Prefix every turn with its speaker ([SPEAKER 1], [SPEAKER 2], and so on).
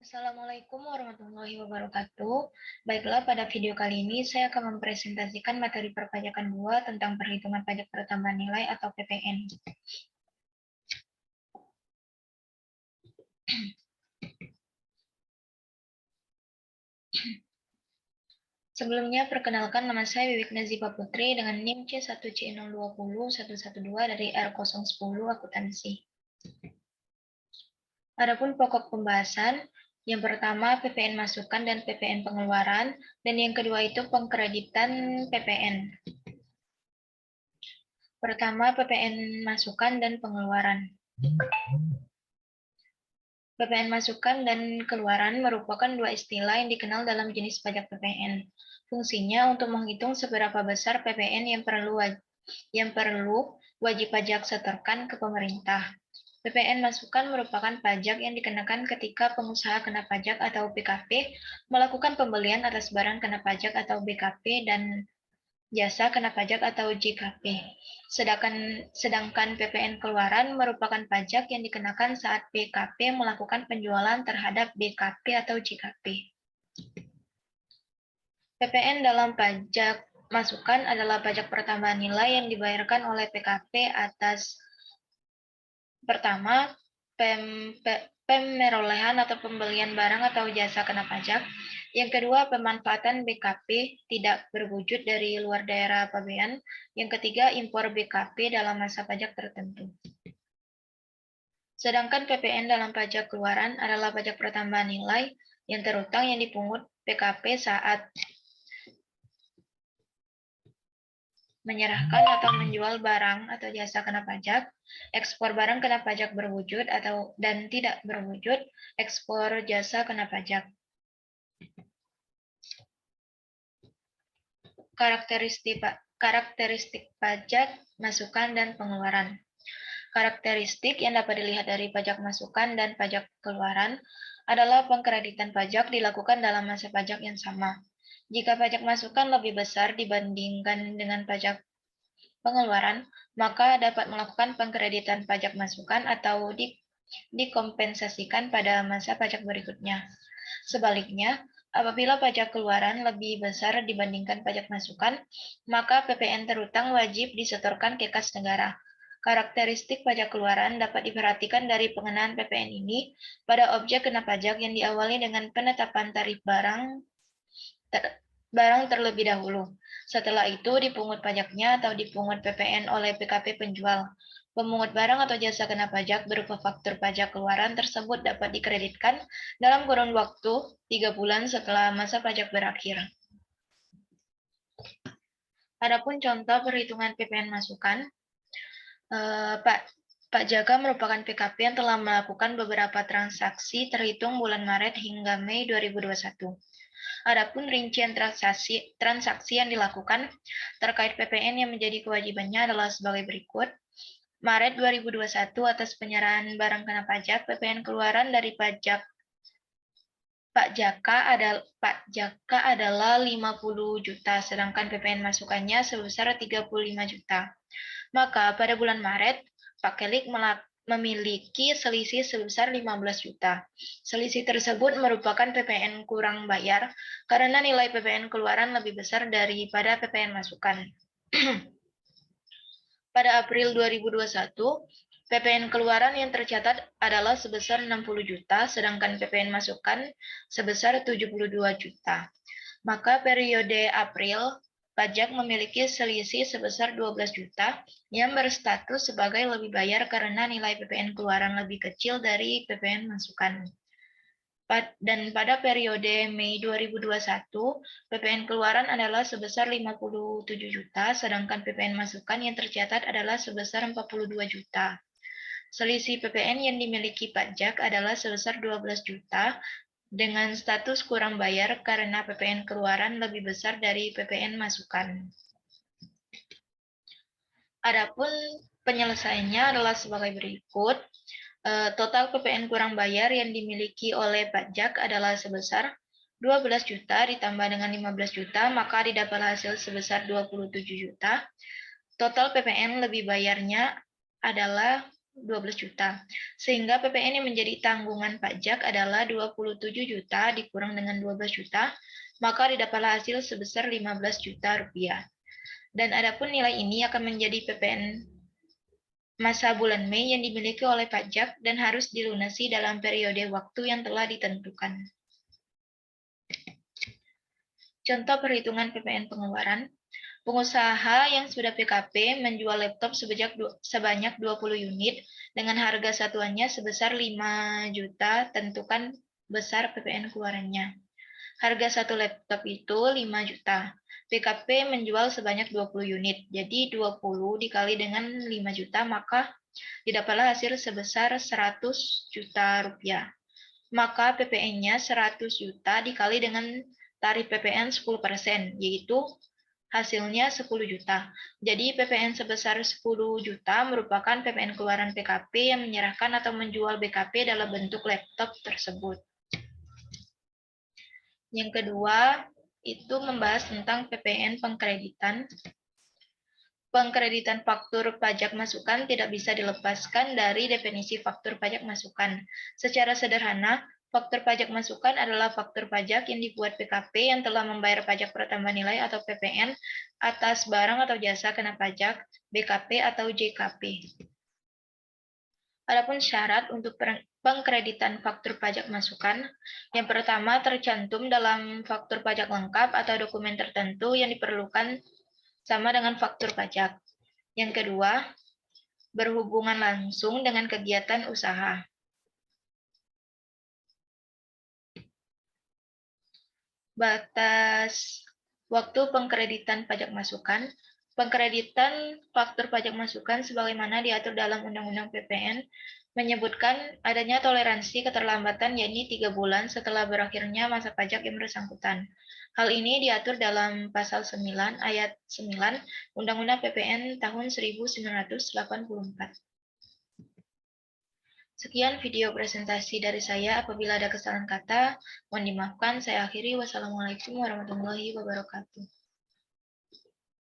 [SPEAKER 1] Assalamualaikum warahmatullahi wabarakatuh. Baiklah, pada video kali ini saya akan mempresentasikan materi perpajakan 2 tentang perhitungan pajak pertambahan nilai atau PPN. Sebelumnya, perkenalkan nama saya Wiwik Nazifa Putri dengan NIM C1C020-112 dari R010 Akuntansi. Adapun pokok pembahasan, yang pertama PPN masukan dan PPN pengeluaran, dan yang kedua itu pengkreditan PPN. Pertama, PPN masukan dan pengeluaran. PPN masukan dan keluaran merupakan dua istilah yang dikenal dalam jenis pajak PPN. Fungsinya untuk menghitung seberapa besar PPN yang perlu wajib pajak setorkan ke pemerintah. PPN masukan merupakan pajak yang dikenakan ketika pengusaha kena pajak atau BKP melakukan pembelian atas barang kena pajak atau BKP dan jasa kena pajak atau JKP. Sedangkan PPN keluaran merupakan pajak yang dikenakan saat BKP melakukan penjualan terhadap BKP atau JKP. PPN dalam pajak masukan adalah pajak pertambahan nilai yang dibayarkan oleh PKP atas pertama, pemerolehan atau pembelian barang atau jasa kena pajak. Yang kedua, pemanfaatan BKP tidak berwujud dari luar daerah pabean. Yang ketiga, impor BKP dalam masa pajak tertentu. Sedangkan PPN dalam pajak keluaran adalah pajak pertambahan nilai yang terutang yang dipungut PKP saat menyerahkan atau menjual barang atau jasa kena pajak, ekspor barang kena pajak berwujud dan tidak berwujud, ekspor jasa kena pajak. Karakteristik pajak masukan dan pengeluaran. Karakteristik yang dapat dilihat dari pajak masukan dan pajak keluaran adalah pengkreditan pajak dilakukan dalam masa pajak yang sama. Jika pajak masukan lebih besar dibandingkan dengan pajak pengeluaran, maka dapat melakukan pengkreditan pajak masukan atau dikompensasikan pada masa pajak berikutnya. Sebaliknya, apabila pajak keluaran lebih besar dibandingkan pajak masukan, maka PPN terutang wajib disetorkan ke kas negara. Karakteristik pajak keluaran dapat diperhatikan dari pengenaan PPN ini pada objek kena pajak yang diawali dengan penetapan tarif barang terlebih dahulu. Setelah itu dipungut pajaknya atau dipungut PPN oleh PKP penjual. Pemungut barang atau jasa kena pajak berupa faktur pajak keluaran tersebut dapat dikreditkan dalam kurun waktu 3 bulan setelah masa pajak berakhir. Adapun contoh perhitungan PPN masukan, Pak Jaka merupakan PKP yang telah melakukan beberapa transaksi terhitung bulan Maret hingga Mei 2021. Adapun rincian transaksi yang dilakukan terkait PPN yang menjadi kewajibannya adalah sebagai berikut. Maret 2021 atas penyerahan barang kena pajak, PPN keluaran dari pajak Pak Jaka adalah 50 juta, sedangkan PPN masukannya sebesar 35 juta. Maka pada bulan Maret, Pak Kelik memiliki selisih sebesar 15 juta. Selisih tersebut merupakan PPN kurang bayar karena nilai PPN keluaran lebih besar daripada PPN masukan. Pada April 2021, PPN keluaran yang tercatat adalah sebesar 60 juta, sedangkan PPN masukan sebesar 72 juta. Maka periode April, pajak memiliki selisih sebesar 12 juta yang berstatus sebagai lebih bayar karena nilai PPN keluaran lebih kecil dari PPN masukan. Dan pada periode Mei 2021, PPN keluaran adalah sebesar 57 juta, sedangkan PPN masukan yang tercatat adalah sebesar 42 juta. Selisih PPN yang dimiliki pajak adalah sebesar 12 juta, dengan status kurang bayar karena PPN keluaran lebih besar dari PPN masukan. Adapun penyelesaiannya adalah sebagai berikut. Total PPN kurang bayar yang dimiliki oleh pajak adalah sebesar 12 juta ditambah dengan 15 juta, maka didapat hasil sebesar 27 juta. Total PPN lebih bayarnya adalah 12 juta. Sehingga PPN yang menjadi tanggungan pajak adalah 27 juta dikurang dengan 12 juta, maka didapatlah hasil sebesar 15 juta rupiah. Dan adapun nilai ini akan menjadi PPN masa bulan Mei yang dimiliki oleh pajak dan harus dilunasi dalam periode waktu yang telah ditentukan. Contoh perhitungan PPN pengeluaran. Pengusaha yang sudah PKP menjual laptop sebanyak 20 unit dengan harga satuannya sebesar 5 juta, tentukan besar PPN keluarannya. Harga satu laptop itu 5 juta. PKP menjual sebanyak 20 unit, jadi 20 dikali dengan 5 juta, maka didapatlah hasil sebesar 100 juta rupiah. Maka PPN-nya 100 juta dikali dengan tarif PPN 10%, yaitu hasilnya 10 juta. Jadi PPN sebesar 10 juta merupakan PPN keluaran PKP yang menyerahkan atau menjual BKP dalam bentuk laptop tersebut. Yang kedua, itu membahas tentang PPN pengkreditan. Pengkreditan faktur pajak masukan tidak bisa dilepaskan dari definisi faktur pajak masukan. Secara sederhana, faktur pajak masukan adalah faktur pajak yang dibuat PKP yang telah membayar pajak pertambahan nilai atau PPN atas barang atau jasa kena pajak, BKP atau JKP. Adapun syarat untuk pengkreditan faktur pajak masukan, yang pertama tercantum dalam faktur pajak lengkap atau dokumen tertentu yang diperlukan sama dengan faktur pajak. Yang kedua, berhubungan langsung dengan kegiatan usaha. Batas waktu pengkreditan pajak masukan. Pengkreditan faktur pajak masukan sebagaimana diatur dalam Undang-Undang PPN menyebutkan adanya toleransi keterlambatan yakni 3 bulan setelah berakhirnya masa pajak yang bersangkutan. Hal ini diatur dalam Pasal 9 Ayat 9 Undang-Undang PPN tahun 1984. Sekian video presentasi dari saya. Apabila ada kesalahan kata, mohon dimaafkan. Saya akhiri. Wassalamualaikum warahmatullahi wabarakatuh.